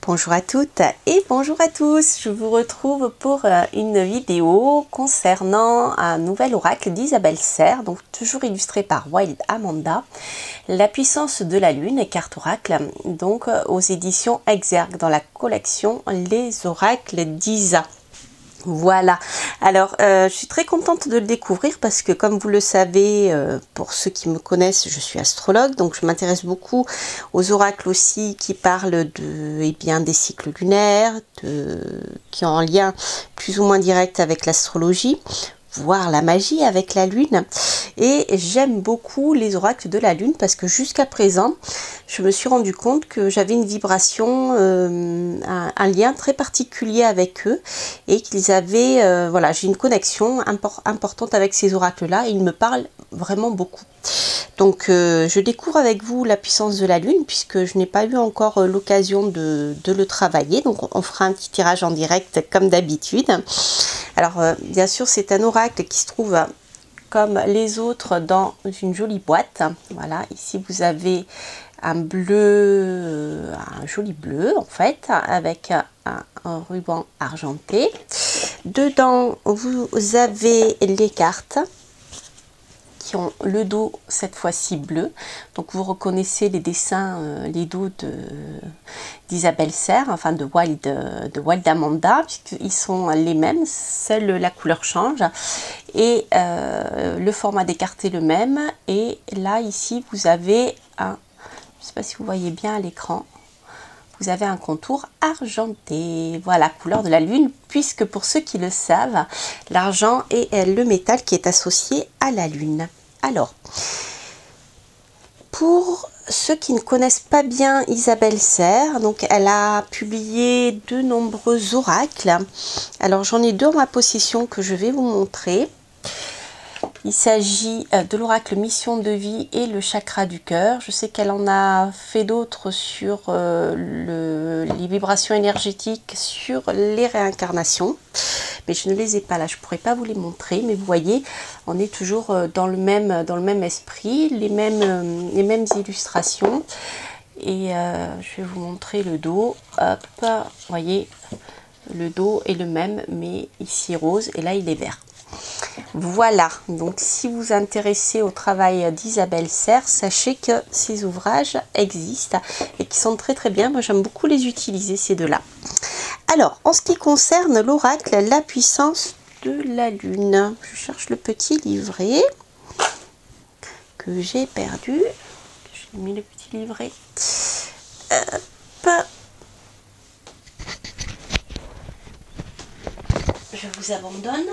Bonjour à toutes et bonjour à tous, je vous retrouve pour une vidéo concernant un nouvel oracle d'Isabelle Serre, donc toujours illustré par Wild Amanda, La puissance de la lune, carte oracle, donc aux éditions Exergue dans la collection Les oracles d'Isa. Voilà, alors je suis très contente de le découvrir parce que comme vous le savez, pour ceux qui me connaissent, je suis astrologue, donc je m'intéresse beaucoup aux oracles aussi qui parlent des cycles lunaires, qui ont un lien plus ou moins direct avec l'astrologie, voire la magie avec la lune. Et j'aime beaucoup les oracles de la lune parce que jusqu'à présent, je me suis rendu compte que j'avais une vibration, un lien très particulier avec eux et qu'ils avaient, voilà, j'ai une connexion importante avec ces oracles-là et ils me parlent vraiment beaucoup. Donc je découvre avec vous la puissance de la lune puisque je n'ai pas eu encore l'occasion de le travailler. Donc on fera un petit tirage en direct comme d'habitude. Alors bien sûr c'est un oracle qui se trouve comme les autres dans une jolie boîte. Voilà, ici vous avez un bleu, un joli bleu en fait, avec un ruban argenté. Dedans vous avez les cartes qui ont le dos cette fois-ci bleu, donc vous reconnaissez les dessins, les dos d'Isabelle Serre, enfin de Wild Amanda, puisqu'ils sont les mêmes, seule la couleur change et le format des cartes est le même. Et là ici vous avez un, je ne sais pas si vous voyez bien à l'écran, vous avez un contour argenté, voilà, couleur de la lune, puisque pour ceux qui le savent, l'argent est le métal qui est associé à la lune. Alors, pour ceux qui ne connaissent pas bien Isabelle Serre, donc elle a publié de nombreux oracles. Alors j'en ai deux en ma possession que je vais vous montrer. Il s'agit de l'oracle Mission de vie et le chakra du cœur. Je sais qu'elle en a fait d'autres sur les vibrations énergétiques, sur les réincarnations. Mais je ne les ai pas là, je ne pourrais pas vous les montrer. Mais vous voyez, on est toujours dans le même esprit, les mêmes illustrations. Et je vais vous montrer le dos. Hop, vous voyez, le dos est le même, mais ici rose et là il est vert. Voilà, donc si vous vous intéressez au travail d'Isabelle Serre, sachez que ces ouvrages existent et qui sont très très bien. Moi j'aime beaucoup les utiliser, ces deux-là. Alors, en ce qui concerne l'oracle, la puissance de la lune, je cherche le petit livret que j'ai perdu. J'ai mis le petit livret. Hop. Je vous abandonne.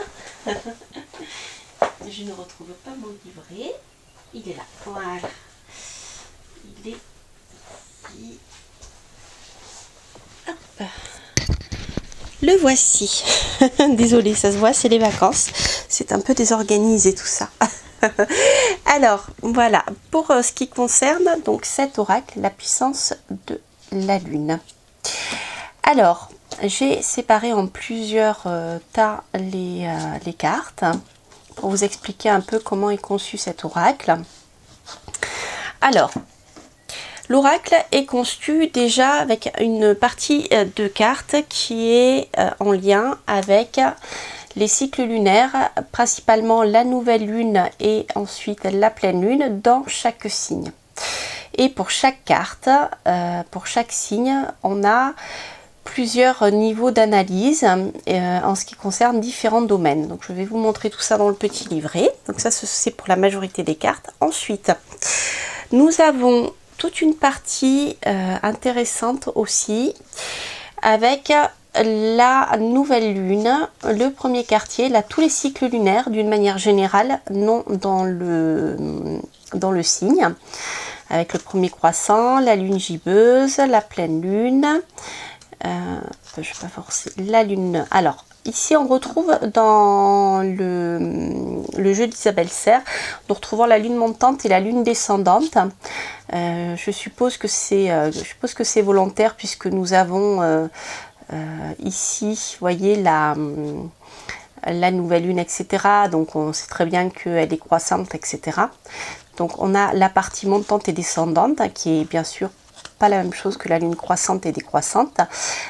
Je ne retrouve pas mon livret. Il est là. Voilà. Il est ici. Hop. Le voici. Désolée, ça se voit, c'est les vacances. C'est un peu désorganisé tout ça. Alors, voilà. Pour ce qui concerne donc cet oracle, la puissance de la lune. Alors, j'ai séparé en plusieurs tas les cartes pour vous expliquer un peu comment est conçu cet oracle. Alors, l'oracle est conçu déjà avec une partie de cartes qui est en lien avec les cycles lunaires, principalement la nouvelle lune et ensuite la pleine lune dans chaque signe. Et pour chaque carte, pour chaque signe, on a plusieurs niveaux d'analyse en ce qui concerne différents domaines. Donc je vais vous montrer tout ça dans le petit livret. Donc ça c'est pour la majorité des cartes. Ensuite, nous avons toute une partie intéressante aussi avec la nouvelle lune, le premier quartier, là tous les cycles lunaires d'une manière générale, non dans le signe, avec le premier croissant, la lune gibbeuse, la pleine lune, je vais pas forcer, la lune. Alors ici on retrouve dans le jeu d'Isabelle Serre, nous retrouvons la lune montante et la lune descendante. Je suppose que c'est volontaire puisque nous avons ici, vous voyez, la nouvelle lune, etc. Donc on sait très bien qu'elle est croissante, etc. Donc on a la partie montante et descendante qui est bien sûr pas la même chose que la lune croissante et décroissante.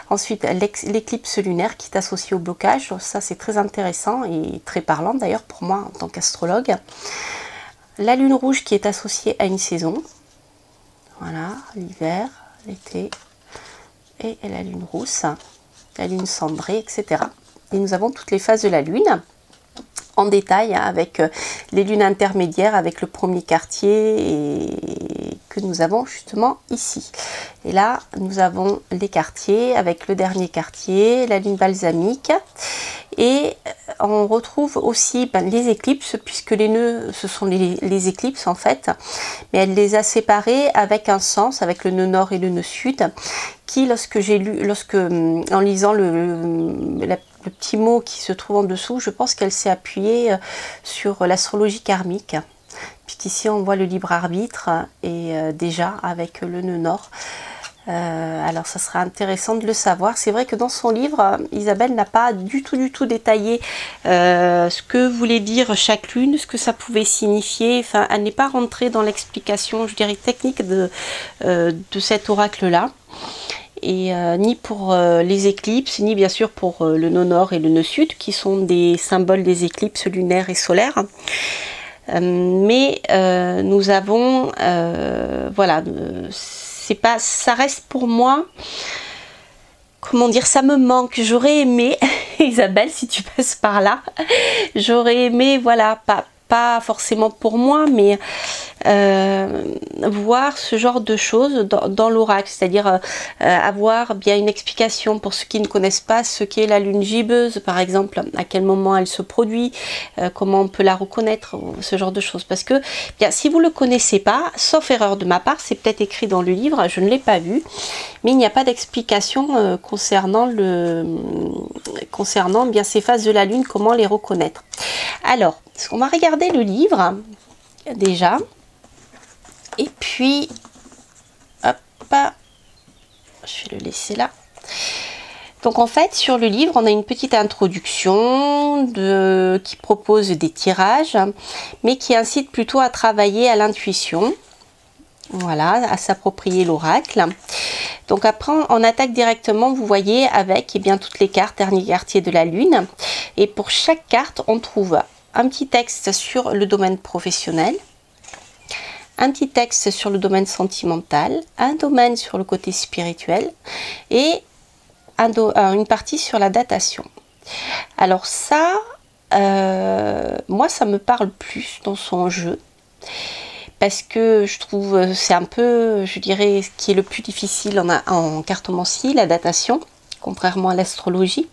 Ensuite, l'éclipse lunaire qui est associée au blocage. Ça, c'est très intéressant et très parlant d'ailleurs pour moi en tant qu'astrologue. La lune rouge qui est associée à une saison. Voilà, l'hiver, l'été. Et la lune rousse, la lune cendrée, etc. Et nous avons toutes les phases de la lune en détail, hein, avec les lunes intermédiaires, avec le premier quartier et que nous avons justement ici. Et là, nous avons les quartiers avec le dernier quartier, la lune balsamique. Et on retrouve aussi les éclipses, puisque les nœuds, ce sont les éclipses en fait. Mais elle les a séparés avec un sens, avec le nœud nord et le nœud sud, qui, en lisant le petit mot qui se trouve en dessous, je pense qu'elle s'est appuyée sur l'astrologie karmique. Puisqu'ici on voit le libre arbitre et déjà avec le nœud nord. Alors ça sera intéressant de le savoir. C'est vrai que dans son livre, Isabelle n'a pas du tout détaillé ce que voulait dire chaque lune, ce que ça pouvait signifier. Enfin, elle n'est pas rentrée dans l'explication, je dirais, technique de cet oracle-là. Et ni pour les éclipses, ni bien sûr pour le nœud nord et le nœud sud, qui sont des symboles des éclipses lunaires et solaires. Mais nous avons, voilà, c'est pas, ça reste pour moi, comment dire, ça me manque. J'aurais aimé, Isabelle, si tu passes par là, j'aurais aimé, voilà, pas forcément pour moi, mais voir ce genre de choses dans l'oracle, c'est-à-dire avoir bien une explication pour ceux qui ne connaissent pas ce qu'est la lune gibbeuse, par exemple, à quel moment elle se produit, comment on peut la reconnaître, ce genre de choses. Parce que bien, si vous ne le connaissez pas, sauf erreur de ma part, c'est peut-être écrit dans le livre, je ne l'ai pas vu, mais il n'y a pas d'explication concernant bien ces phases de la lune, comment les reconnaître. Alors, on va regarder le livre déjà. Et puis, hop, je vais le laisser là. Donc en fait, sur le livre, on a une petite introduction qui propose des tirages, mais qui incite plutôt à travailler à l'intuition. Voilà, à s'approprier l'oracle. Donc après, on attaque directement, vous voyez, avec toutes les cartes, dernier quartier de la lune. Et pour chaque carte, on trouve un petit texte sur le domaine professionnel, un petit texte sur le domaine sentimental, un domaine sur le côté spirituel et une partie sur la datation. Alors ça, moi ça me parle plus dans son jeu, parce que je trouve c'est un peu, je dirais, ce qui est le plus difficile en cartomancie, la datation, contrairement à l'astrologie.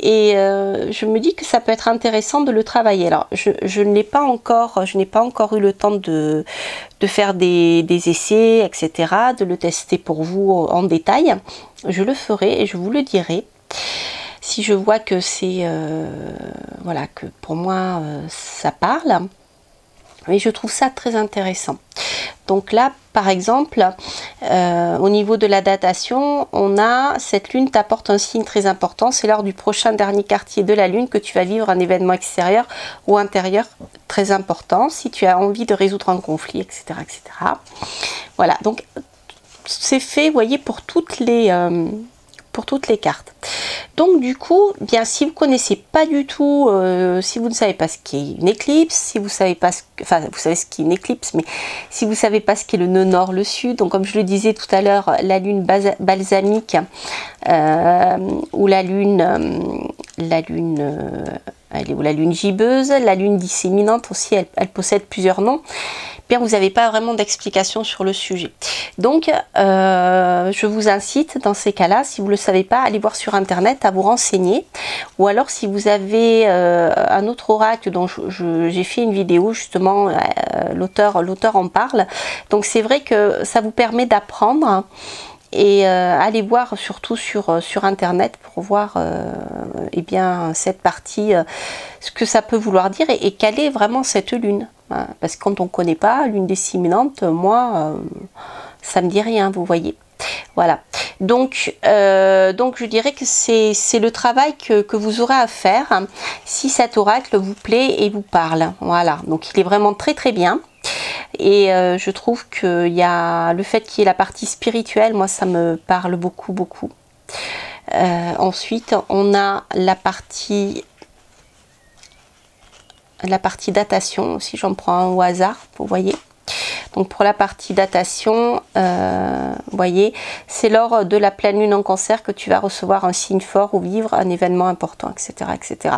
Et je me dis que ça peut être intéressant de le travailler. Alors, je n'ai pas encore eu le temps de faire des essais, etc., de le tester pour vous en détail. Je le ferai et je vous le dirai. Si je vois que c'est, voilà, que pour moi, ça parle. Mais je trouve ça très intéressant. Donc là, par exemple, au niveau de la datation, on a cette lune t'apporte un signe très important. C'est lors du prochain dernier quartier de la lune que tu vas vivre un événement extérieur ou intérieur très important. Si tu as envie de résoudre un conflit, etc., etc. Voilà. Donc c'est fait, vous voyez, pour toutes les cartes. Donc du coup, bien, si vous connaissez pas du tout, si vous ne savez pas ce qu'est une éclipse, si vous savez pas vous savez ce qu'est une éclipse, mais si vous savez pas ce qu'est le nœud nord, le sud, donc comme je le disais tout à l'heure, la lune balsamique ou la lune gibbeuse, la lune disséminante aussi, elle possède plusieurs noms. Bien, vous n'avez pas vraiment d'explication sur le sujet. Donc, je vous incite dans ces cas-là, si vous ne le savez pas, à aller voir sur Internet, à vous renseigner. Ou alors, si vous avez un autre oracle dont j'ai fait une vidéo, justement, l'auteur en parle. Donc, c'est vrai que ça vous permet d'apprendre et allez voir surtout sur Internet pour voir eh bien, cette partie, ce que ça peut vouloir dire et quelle est vraiment cette lune. Parce que quand on ne connaît pas, lune disséminante, moi, ça me dit rien, vous voyez. Voilà. Donc je dirais que c'est le travail que vous aurez à faire si cet oracle vous plaît et vous parle. Voilà. Donc il est vraiment très très bien. Et je trouve qu'il y a le fait qu'il y ait la partie spirituelle, moi ça me parle beaucoup, beaucoup. Ensuite, on a la partie datation aussi, j'en prends un au hasard, vous voyez. Donc pour la partie datation, vous voyez, c'est lors de la pleine lune en Cancer que tu vas recevoir un signe fort ou vivre un événement important, etc. etc.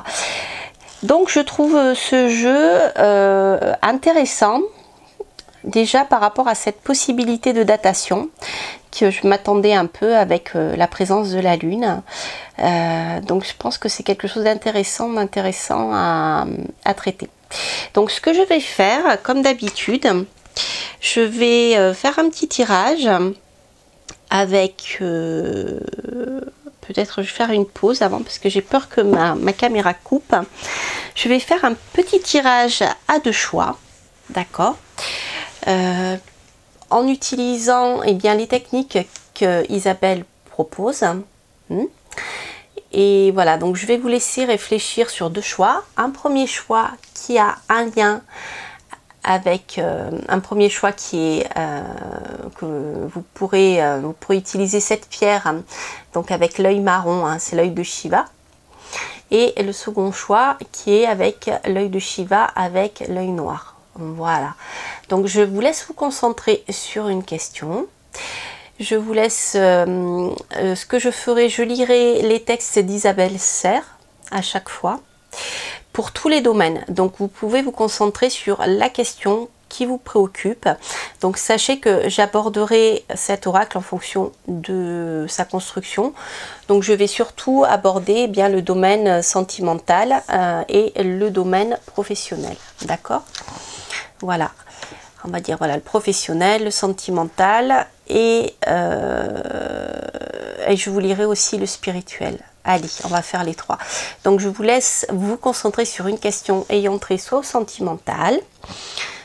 Donc je trouve ce jeu intéressant, déjà par rapport à cette possibilité de datation, que je m'attendais un peu avec la présence de la lune. Donc je pense que c'est quelque chose d'intéressant à traiter. Donc ce que je vais faire, comme d'habitude, je vais faire un petit tirage avec... peut-être je vais faire une pause avant parce que j'ai peur que ma caméra coupe. Je vais faire un petit tirage à deux choix, d'accord, en utilisant bien, les techniques que Isabelle propose. Et voilà, donc je vais vous laisser réfléchir sur deux choix. Un premier choix qui a un lien avec un premier choix qui est que vous pourrez utiliser cette pierre donc avec l'œil marron, hein, c'est l'œil de Shiva, et le second choix qui est avec l'œil de Shiva avec l'œil noir. Voilà, donc je vous laisse vous concentrer sur une question. Je vous laisse ce que je ferai, je lirai les textes d'Isabelle Serre à chaque fois pour tous les domaines. Donc vous pouvez vous concentrer sur la question qui vous préoccupe. Donc sachez que j'aborderai cet oracle en fonction de sa construction. Donc je vais surtout aborder bien le domaine sentimental et le domaine professionnel. D'accord? Voilà. On va dire voilà le professionnel, le sentimental et je vous lirai aussi le spirituel. Allez, on va faire les trois. Donc je vous laisse vous concentrer sur une question ayant trait soit au sentimental,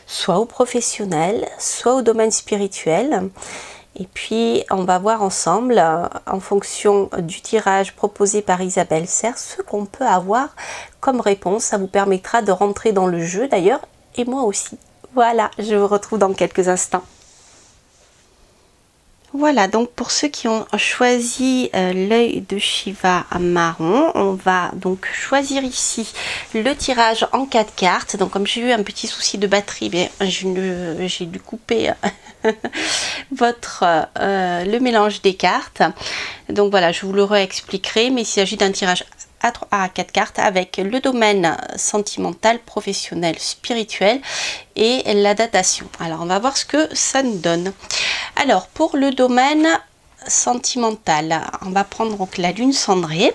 soit au professionnel, soit au domaine spirituel. Et puis on va voir ensemble, en fonction du tirage proposé par Isabelle Serre, ce qu'on peut avoir comme réponse. Ça vous permettra de rentrer dans le jeu d'ailleurs, et moi aussi. Voilà, je vous retrouve dans quelques instants. Voilà, donc pour ceux qui ont choisi l'œil de Shiva marron, on va donc choisir ici le tirage en 4 cartes. Donc comme j'ai eu un petit souci de batterie, j'ai dû couper le mélange des cartes. Donc voilà, je vous le réexpliquerai, mais il s'agit d'un tirage à 4 cartes avec le domaine sentimental, professionnel, spirituel et la datation. Alors on va voir ce que ça nous donne. Alors pour le domaine sentimental, on va prendre donc la lune cendrée.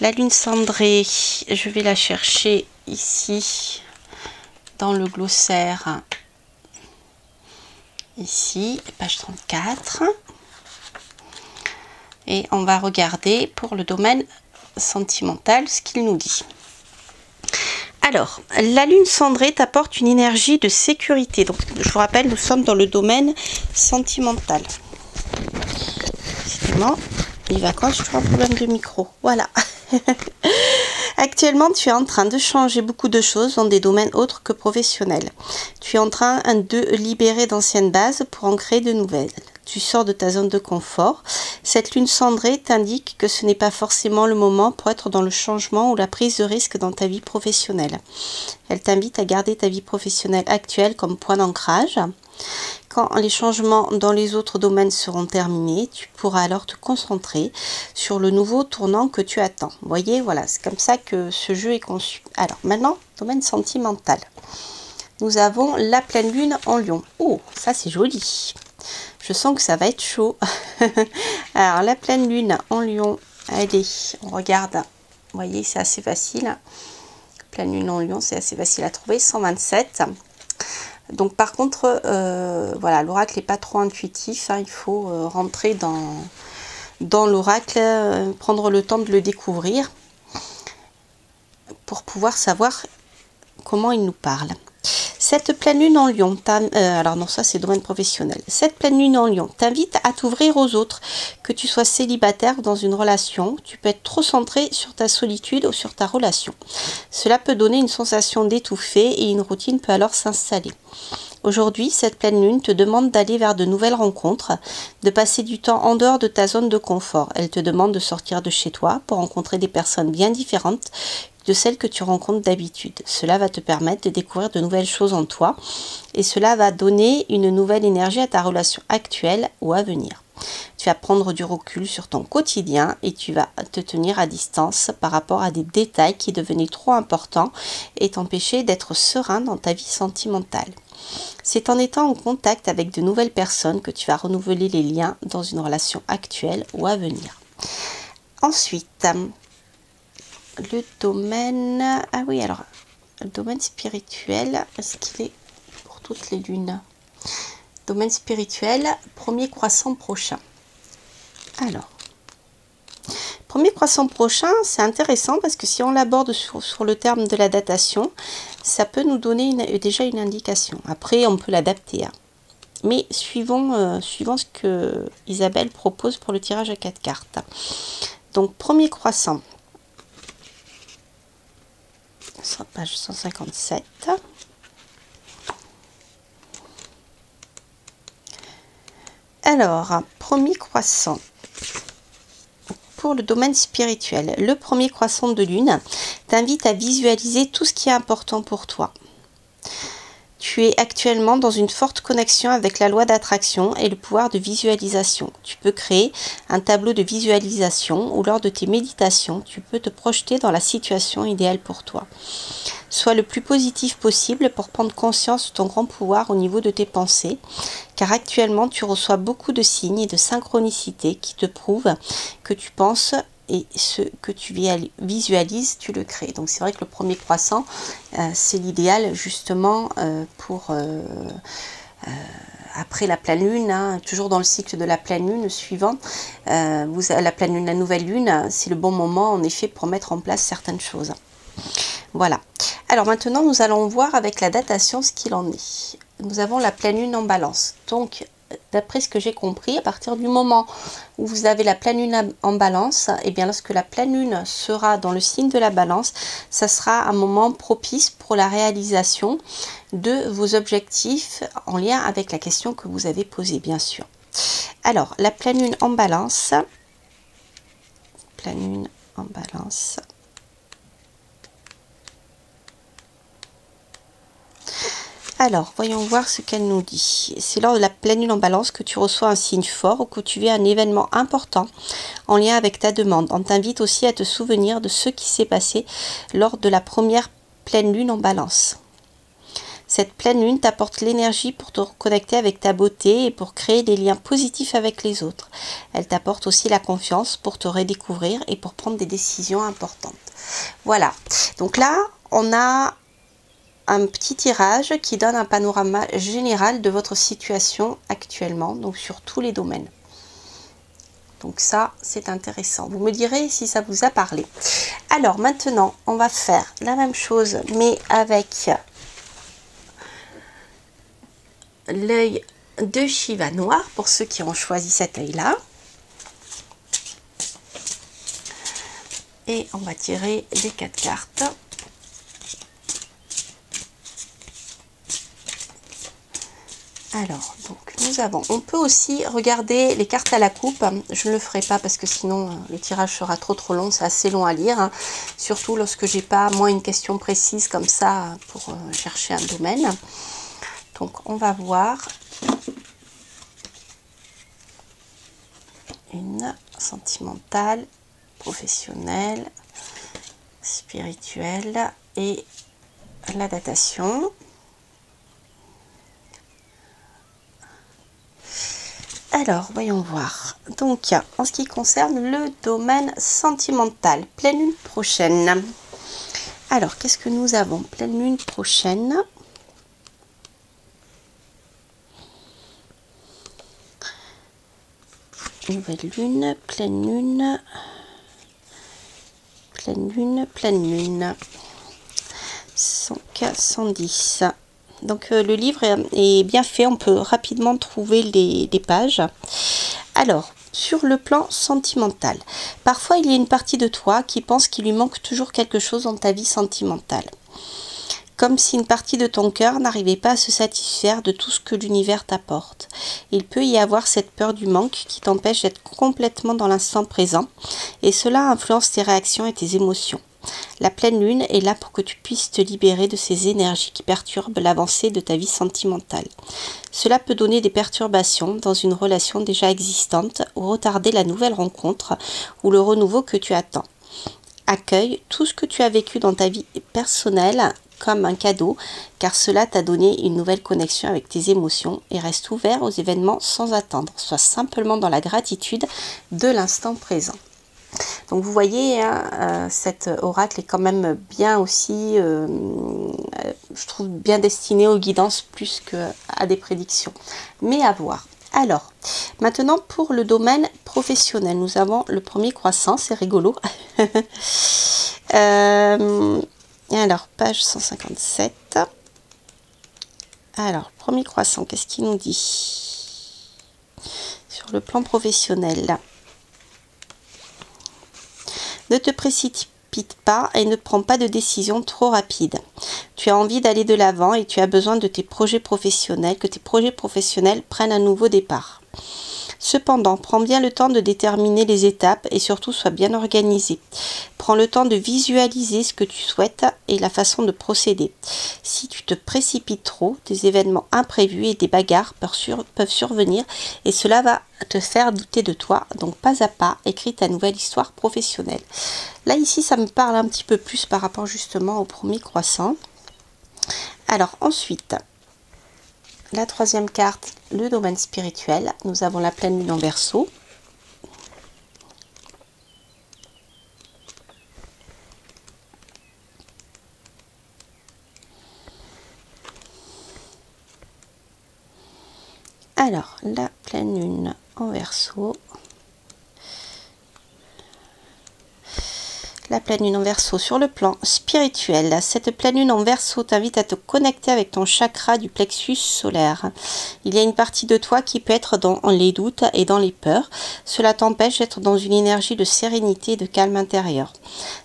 La lune cendrée, je vais la chercher ici dans le glossaire, ici, page 34. Et on va regarder pour le domaine sentimental ce qu'il nous dit. Alors, la lune cendrée t'apporte une énergie de sécurité. Donc, je vous rappelle, nous sommes dans le domaine sentimental. Décidément, les vacances, j'ai toujours un problème de micro. Voilà. Actuellement, tu es en train de changer beaucoup de choses dans des domaines autres que professionnels. Tu es en train de libérer d'anciennes bases pour en créer de nouvelles. Tu sors de ta zone de confort. Cette lune cendrée t'indique que ce n'est pas forcément le moment pour être dans le changement ou la prise de risque dans ta vie professionnelle. Elle t'invite à garder ta vie professionnelle actuelle comme point d'ancrage. Quand les changements dans les autres domaines seront terminés, tu pourras alors te concentrer sur le nouveau tournant que tu attends. Vous voyez, voilà, c'est comme ça que ce jeu est conçu. Alors maintenant, domaine sentimental. Nous avons la pleine lune en Lion. Oh, ça c'est joli. Je sens que ça va être chaud. Alors la pleine lune en Lion, allez, on regarde. Vous voyez, c'est assez facile. Pleine lune en Lion, c'est assez facile à trouver. 127. Donc par contre, voilà, l'oracle n'est pas trop intuitif. Hein, il faut rentrer dans l'oracle, prendre le temps de le découvrir pour pouvoir savoir comment il nous parle. Cette pleine lune en Lion, alors non, ça c'est domaine professionnel. Cette pleine lune en Lion t'invite à t'ouvrir aux autres, que tu sois célibataire ou dans une relation. Tu peux être trop centré sur ta solitude ou sur ta relation. Cela peut donner une sensation d'étouffer et une routine peut alors s'installer. Aujourd'hui, cette pleine lune te demande d'aller vers de nouvelles rencontres, de passer du temps en dehors de ta zone de confort. Elle te demande de sortir de chez toi pour rencontrer des personnes bien différentes de celles que tu rencontres d'habitude. Cela va te permettre de découvrir de nouvelles choses en toi et cela va donner une nouvelle énergie à ta relation actuelle ou à venir. Tu vas prendre du recul sur ton quotidien et tu vas te tenir à distance par rapport à des détails qui devenaient trop importants et t'empêcher d'être serein dans ta vie sentimentale. C'est en étant en contact avec de nouvelles personnes que tu vas renouveler les liens dans une relation actuelle ou à venir. Ensuite, le domaine... Ah oui, alors, le domaine spirituel, est-ce qu'il est pour toutes les lunes? Domaine spirituel, premier croissant prochain. Alors, premier croissant prochain, c'est intéressant parce que si on l'aborde sur le terme de la datation, ça peut nous donner déjà une indication. Après, on peut l'adapter. Hein. Mais suivant ce que Isabelle propose pour le tirage à 4 cartes. Donc, premier croissant. Page 157. Alors, premier croissant. Pour le domaine spirituel, le premier croissant de lune t'invite à visualiser tout ce qui est important pour toi. Tu es actuellement dans une forte connexion avec la loi d'attraction et le pouvoir de visualisation. Tu peux créer un tableau de visualisation ou lors de tes méditations, tu peux te projeter dans la situation idéale pour toi. Sois le plus positif possible pour prendre conscience de ton grand pouvoir au niveau de tes pensées, car actuellement tu reçois beaucoup de signes et de synchronicité qui te prouvent que tu penses et ce que tu visualises, tu le crées. Donc c'est vrai que le premier croissant, c'est l'idéal justement pour... après la pleine lune, hein, toujours dans le cycle de la pleine lune suivant, la pleine lune, la nouvelle lune, c'est le bon moment en effet pour mettre en place certaines choses. Voilà. Alors maintenant, nous allons voir avec la datation ce qu'il en est. Nous avons la pleine lune en balance. Donc, d'après ce que j'ai compris, à partir du moment où vous avez la pleine lune en balance, et bien lorsque la pleine lune sera dans le signe de la balance, ça sera un moment propice pour la réalisation de vos objectifs en lien avec la question que vous avez posée, bien sûr. Alors, la pleine lune en balance. Pleine lune en balance. Alors, voyons voir ce qu'elle nous dit. C'est lors de la pleine lune en balance que tu reçois un signe fort ou que tu vis un événement important en lien avec ta demande. On t'invite aussi à te souvenir de ce qui s'est passé lors de la première pleine lune en balance. Cette pleine lune t'apporte l'énergie pour te reconnecter avec ta beauté et pour créer des liens positifs avec les autres. Elle t'apporte aussi la confiance pour te redécouvrir et pour prendre des décisions importantes. Voilà. Donc là, on a un petit tirage qui donne un panorama général de votre situation actuellement, donc sur tous les domaines. Donc ça, c'est intéressant. Vous me direz si ça vous a parlé. Alors maintenant, on va faire la même chose, mais avec l'œil de Shiva noir, pour ceux qui ont choisi cet œil-là. Et on va tirer les 4 cartes. Alors, donc nous avons, on peut aussi regarder les cartes à la coupe. Je ne le ferai pas parce que sinon le tirage sera trop long, c'est assez long à lire. Hein. Surtout lorsque j'ai pas, moi, une question précise comme ça pour chercher un domaine. Donc, on va voir une sentimentale, professionnelle, spirituelle et la datation. Alors, voyons voir. Donc, en ce qui concerne le domaine sentimental, pleine lune prochaine. Alors, qu'est-ce que nous avons? Pleine lune prochaine. Nouvelle lune, pleine lune. Pleine lune, pleine lune. 100, 110. Donc le livre est bien fait, on peut rapidement trouver les pages. Alors, sur le plan sentimental, parfois il y a une partie de toi qui pense qu'il lui manque toujours quelque chose dans ta vie sentimentale. Comme si une partie de ton cœur n'arrivait pas à se satisfaire de tout ce que l'univers t'apporte. Il peut y avoir cette peur du manque qui t'empêche d'être complètement dans l'instant présent, et cela influence tes réactions et tes émotions. La pleine lune est là pour que tu puisses te libérer de ces énergies qui perturbent l'avancée de ta vie sentimentale. Cela peut donner des perturbations dans une relation déjà existante ou retarder la nouvelle rencontre ou le renouveau que tu attends. Accueille tout ce que tu as vécu dans ta vie personnelle comme un cadeau, car cela t'a donné une nouvelle connexion avec tes émotions, et reste ouvert aux événements sans attendre. Sois simplement dans la gratitude de l'instant présent. Donc vous voyez, hein, cet oracle est quand même bien aussi, je trouve bien destiné aux guidances plus qu'à des prédictions. Mais à voir. Alors, maintenant pour le domaine professionnel, nous avons le premier croissant, c'est rigolo. Alors, page 157. Alors, premier croissant, qu'est-ce qu'il nous dit sur le plan professionnel? Ne te précipite pas et ne prends pas de décision trop rapide. Tu as envie d'aller de l'avant et tu as besoin de tes projets professionnels, que tes projets professionnels prennent un nouveau départ. Cependant, prends bien le temps de déterminer les étapes et surtout sois bien organisé. Prends le temps de visualiser ce que tu souhaites et la façon de procéder. Si tu te précipites trop, des événements imprévus et des bagarres peuvent survenir et cela va te faire douter de toi. Donc pas à pas, écris ta nouvelle histoire professionnelle. Là ici, ça me parle un petit peu plus par rapport justement au premier croissant. Alors ensuite, la troisième carte, le domaine spirituel. Nous avons la pleine lune en Verseau. Alors, la pleine lune en Verseau. La pleine lune en Verseau sur le plan spirituel. Cette pleine lune en Verseau t'invite à te connecter avec ton chakra du plexus solaire. Il y a une partie de toi qui peut être dans les doutes et dans les peurs. Cela t'empêche d'être dans une énergie de sérénité et de calme intérieur.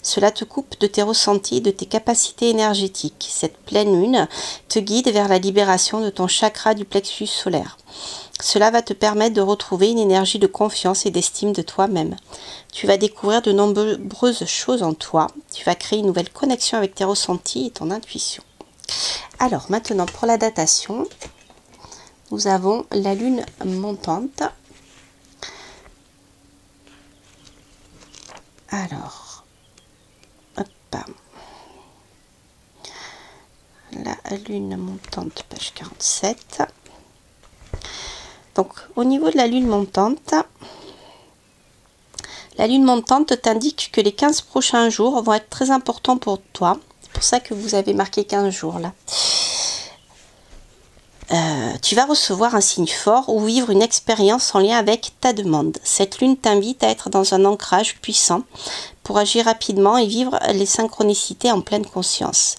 Cela te coupe de tes ressentis et de tes capacités énergétiques. Cette pleine lune te guide vers la libération de ton chakra du plexus solaire. Cela va te permettre de retrouver une énergie de confiance et d'estime de toi-même. Tu vas découvrir de nombreuses choses en toi. Tu vas créer une nouvelle connexion avec tes ressentis et ton intuition. Alors maintenant pour la datation, nous avons la lune montante. Alors, hop, la lune montante, page 47. Donc, au niveau de la lune montante t'indique que les 15 prochains jours vont être très importants pour toi. C'est pour ça que vous avez marqué 15 jours là. Tu vas recevoir un signe fort ou vivre une expérience en lien avec ta demande. Cette lune t'invite à être dans un ancrage puissant pour agir rapidement et vivre les synchronicités en pleine conscience.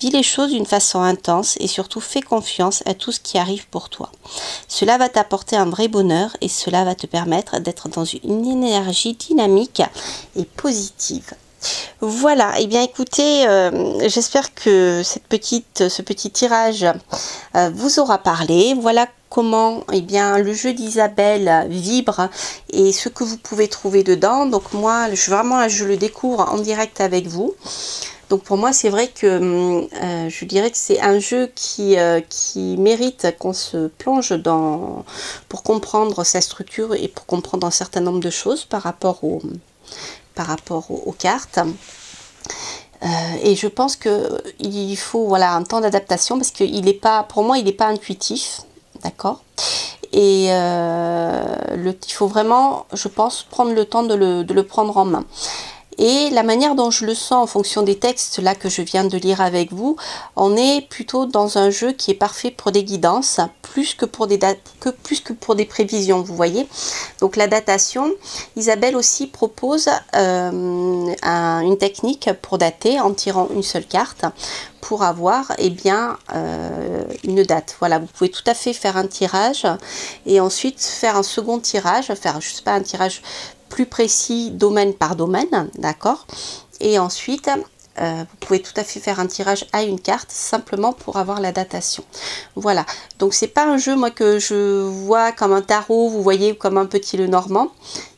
Vis les choses d'une façon intense et surtout fais confiance à tout ce qui arrive pour toi. Cela va t'apporter un vrai bonheur et cela va te permettre d'être dans une énergie dynamique et positive. Voilà, et bien écoutez, j'espère que ce petit tirage vous aura parlé. Voilà comment le jeu d'Isabelle vibre et ce que vous pouvez trouver dedans. Donc moi, je le découvre en direct avec vous. Donc pour moi, c'est vrai que je dirais que c'est un jeu qui mérite qu'on se plonge dans pour comprendre sa structure et pour comprendre un certain nombre de choses par rapport aux cartes. Et je pense qu'il faut un temps d'adaptation parce que pour moi il n'est pas intuitif, d'accord, et il faut vraiment, je pense, prendre le temps de le prendre en main. Et la manière dont je le sens en fonction des textes là que je viens de lire avec vous, on est plutôt dans un jeu qui est parfait pour des guidances, plus que pour des prévisions, vous voyez. Donc la datation, Isabelle aussi propose une technique pour dater en tirant une seule carte pour avoir une date. Voilà, vous pouvez tout à fait faire un tirage et ensuite faire un second tirage, faire je sais pas un tirage plus précis domaine par domaine, d'accord, et ensuite vous pouvez tout à fait faire un tirage à une carte simplement pour avoir la datation. Voilà, donc c'est pas un jeu moi que je vois comme un tarot, vous voyez, comme un petit Lenormand.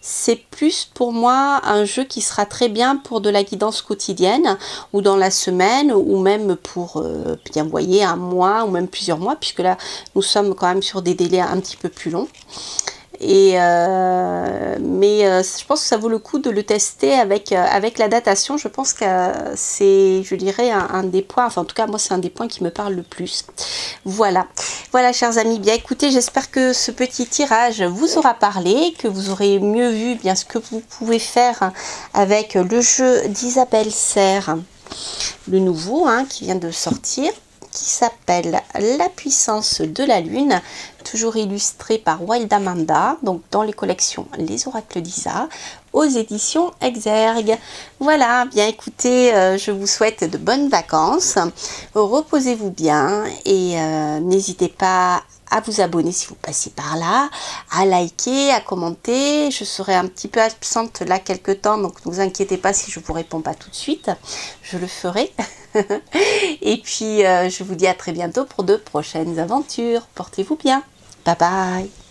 C'est plus pour moi un jeu qui sera très bien pour de la guidance quotidienne ou dans la semaine ou même pour bien vous voyez un mois ou même plusieurs mois, puisque là nous sommes quand même sur des délais un petit peu plus longs. Je pense que ça vaut le coup de le tester avec la datation. Je pense que c'est, je dirais, un des points, enfin en tout cas moi c'est un des points qui me parle le plus. Voilà, voilà chers amis, bien écoutez, j'espère que ce petit tirage vous aura parlé, que vous aurez mieux vu bien ce que vous pouvez faire avec le jeu d'Isabelle Serre, le nouveau qui vient de sortir, qui s'appelle La puissance de la lune, toujours illustré par Wild Amanda, donc dans les collections Les Oracles d'Isa, aux éditions Exergue. Voilà, bien écoutez, je vous souhaite de bonnes vacances, reposez-vous bien et n'hésitez pas à vous abonner si vous passez par là, à liker, à commenter. Je serai un petit peu absente là quelques temps, donc ne vous inquiétez pas si je ne vous réponds pas tout de suite, je le ferai. Et puis je vous dis à très bientôt pour de prochaines aventures. Portez-vous bien. Bye bye.